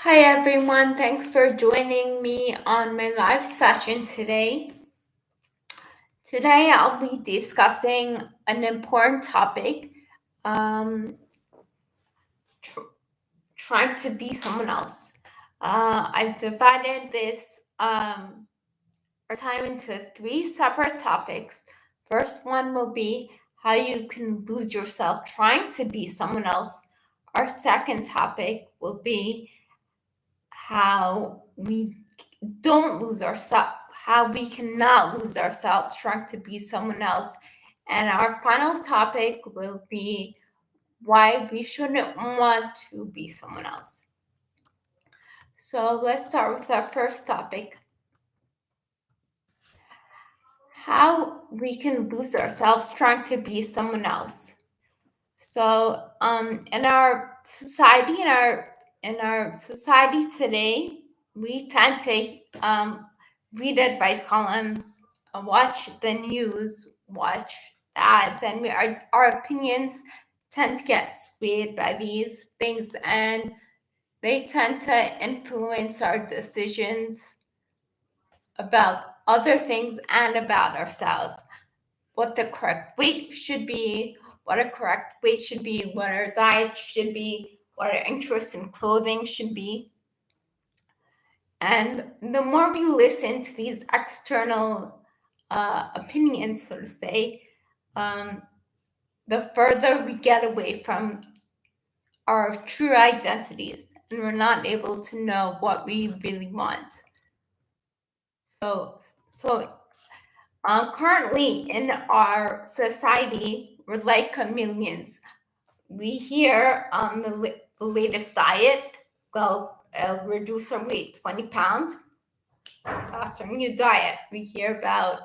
Hi everyone, thanks for joining me on my live session today. Today I'll be discussing an important topic, trying to be someone else. I've divided this our time into three separate topics. First one will be how you can lose yourself trying to be someone else. Our second topic will be how we don't lose ourselves, how we cannot lose ourselves trying to be someone else. And our final topic will be why we shouldn't want to be someone else. So let's start with our first topic, how we can lose ourselves trying to be someone else. So in our society, today, we tend to read advice columns, watch the news, watch ads, and our opinions tend to get swayed by these things, and they tend to influence our decisions about other things and about ourselves. What the correct weight should be, what a correct weight should be, what our diet should be, what our interest in clothing should be. And the more we listen to these external opinions, so to say, the further we get away from our true identities, and we're not able to know what we really want. So currently in our society, we're like chameleons. We hear the latest diet, go reduce our weight 20 pounds. That's our new diet. We hear about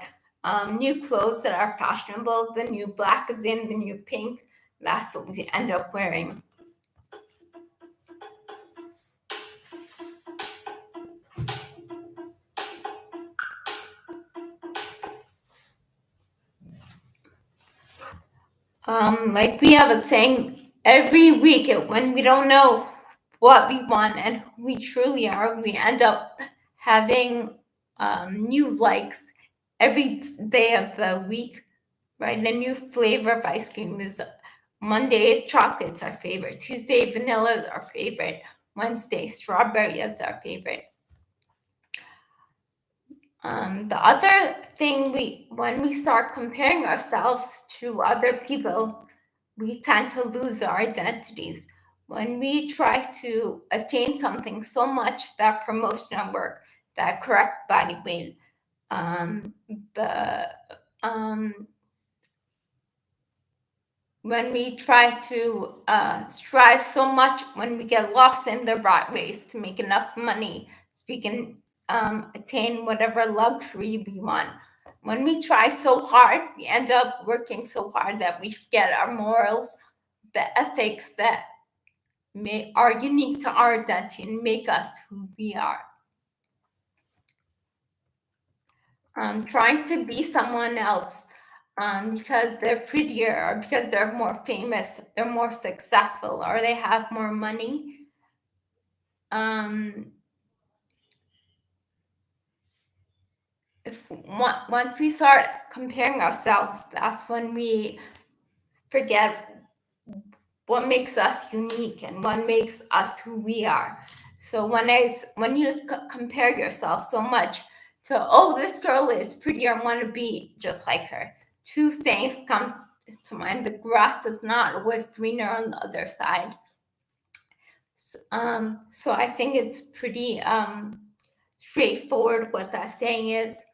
new clothes that are fashionable. The new black is in, the new pink. That's what we end up wearing. Like we have a saying, every week when we don't know what we want and who we truly are, we end up having new likes every day of the week, right? A new flavor of ice cream is Monday chocolate's our favorite, Tuesday vanilla is our favorite, Wednesday strawberry is our favorite. The other thing, when we start comparing ourselves to other people, we tend to lose our identities. When we try to attain something so much, that promotional work, that correct body weight, when we try to strive so much, when we get lost in the rat race to make enough money so we can attain whatever luxury we want. When we try so hard, we end up working so hard that we forget our morals, the ethics that are unique to our identity and make us who we are. Trying to be someone else because they're prettier or because they're more famous, they're more successful, or they have more money. Once we start comparing ourselves, that's when we forget what makes us unique and what makes us who we are. So when you compare yourself so much to, oh, this girl is prettier, I want to be just like her, two things come to mind. The grass is not always greener on the other side. So I think it's pretty straightforward what that saying is.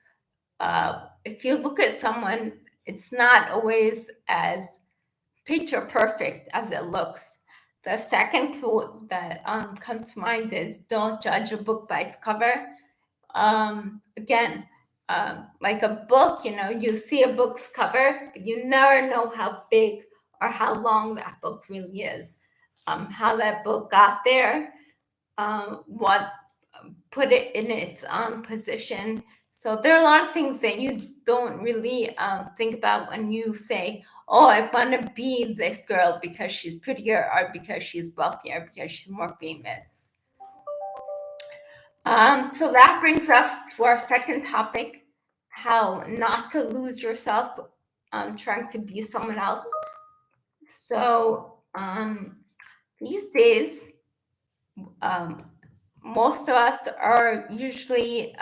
If you look at someone, it's not always as picture perfect as it looks. The second quote that comes to mind is, don't judge a book by its cover. Again, like a book, you see a book's cover, but you never know how big or how long that book really is, how that book got there, what put it in its position. So there are a lot of things that you don't really think about when you say, oh, I want to be this girl because she's prettier or because she's wealthier, because she's more famous. So that brings us to our second topic, how not to lose yourself trying to be someone else. So these days, most of us are usually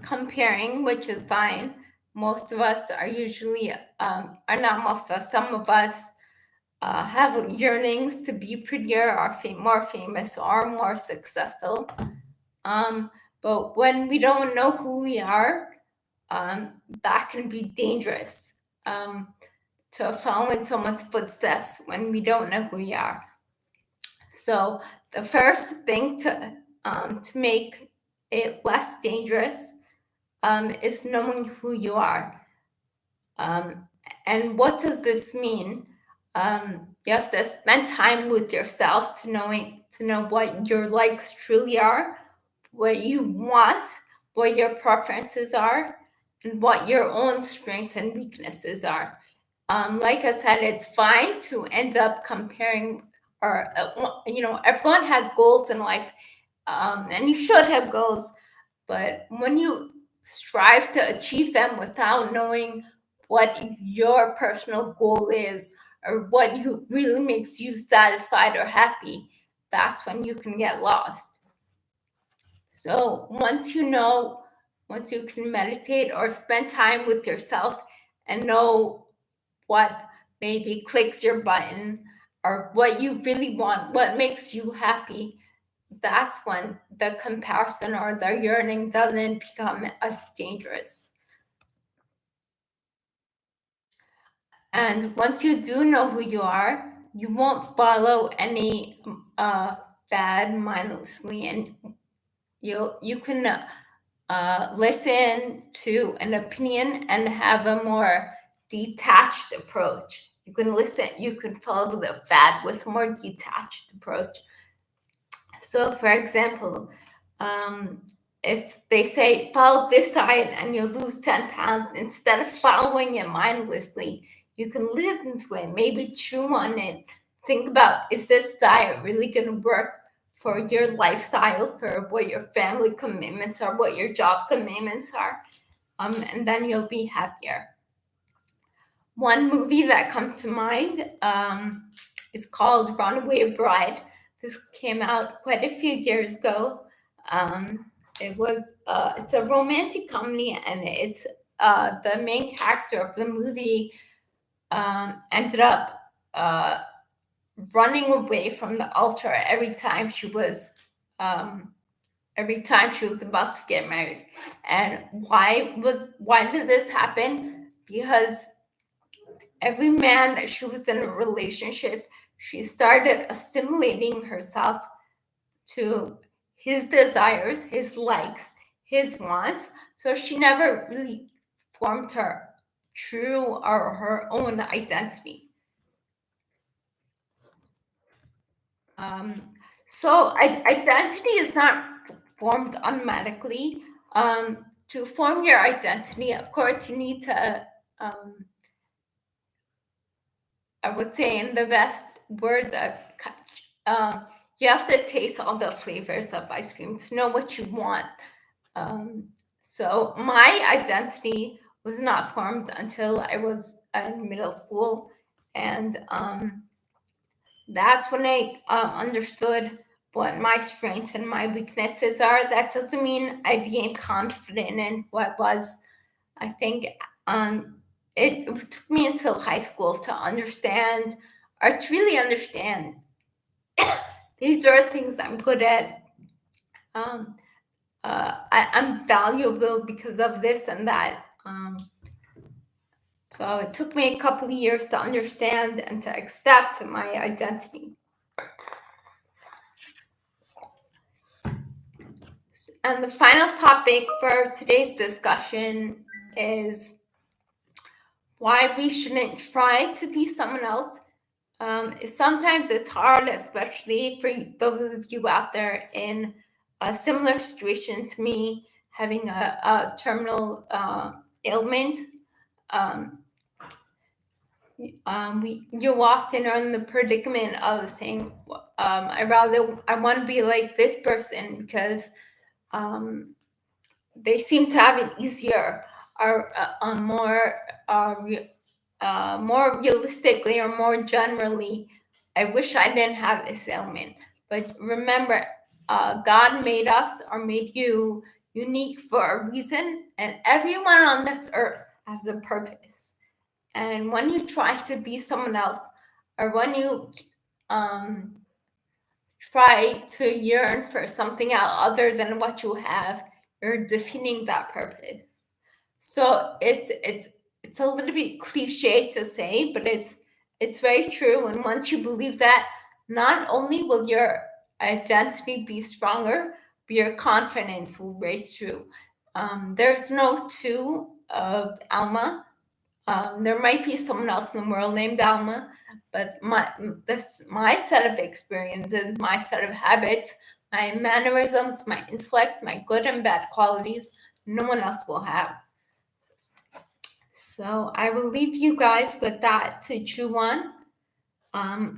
comparing, which is fine. Most of us are usually, are not most of us, some of us have yearnings to be prettier or more famous or more successful. But when we don't know who we are, that can be dangerous, to follow in someone's footsteps when we don't know who we are. So the first thing to make it less dangerous is knowing who you are. And what does this mean? You have to spend time with yourself to know what your likes truly are, what you want, what your preferences are, and what your own strengths and weaknesses are. Like I said, it's fine to end up comparing, or everyone has goals in life, and you should have goals. But when you strive to achieve them without knowing what your personal goal is, or what really makes you satisfied or happy, that's when you can get lost. So once you can meditate or spend time with yourself and know what maybe clicks your button, or what you really want, what makes you happy, that's when the comparison or the yearning doesn't become as dangerous. And once you do know who you are, you won't follow any fad mindlessly, and you can listen to an opinion and have a more detached approach. You can follow the fad with a more detached approach. So, for example, if they say follow this diet and you'll lose 10 pounds, instead of following it mindlessly, you can listen to it, maybe chew on it, think about, is this diet really going to work for your lifestyle, for what your family commitments are, what your job commitments are, and then you'll be happier. One movie that comes to mind is called Runaway Bride. This came out quite a few years ago. It's a romantic comedy, and it's the main character of the movie ended up running away from the altar every time she was about to get married. And why did this happen? Because every man that she was in a relationship, she started assimilating herself to his desires, his likes, his wants. So she never really formed her true or her own identity. So identity is not formed automatically. To form your identity, of course, you need to, I would say, in the best words, you have to taste all the flavors of ice cream to know what you want. So my identity was not formed until I was in middle school, and that's when I understood what my strengths and my weaknesses are. That doesn't mean I became confident in what was. I think it took me until high school to understand, or to really understand, these are things I'm good at. I'm valuable because of this and that. So it took me a couple of years to understand and to accept my identity. And the final topic for today's discussion is why we shouldn't try to be someone else. Sometimes it's hard, especially for those of you out there in a similar situation to me, having a terminal ailment. You often are in the predicament of saying, I want to be like this person because they seem to have it easier, or more realistically or more generally, I wish I didn't have this ailment. But remember, God made us or made you unique for a reason, and everyone on this earth has a purpose. And when you try to be someone else, or when you try to yearn for something other than what you have, you're defeating that purpose. So it's a little bit cliche to say, but it's very true. And once you believe that, not only will your identity be stronger, but your confidence will raise too. There's no two of Alma. There might be someone else in the world named Alma, but my set of experiences, my set of habits, my mannerisms, my intellect, my good and bad qualities, no one else will have. So I will leave you guys with that to chew on.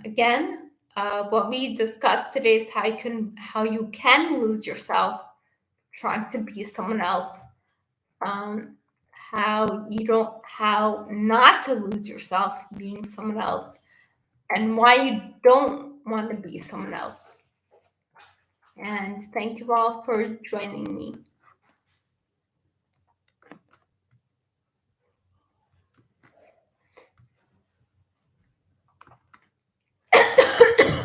Again, what we discussed today is how you can lose yourself trying to be someone else. How not to lose yourself being someone else, and why you don't want to be someone else. And thank you all for joining me.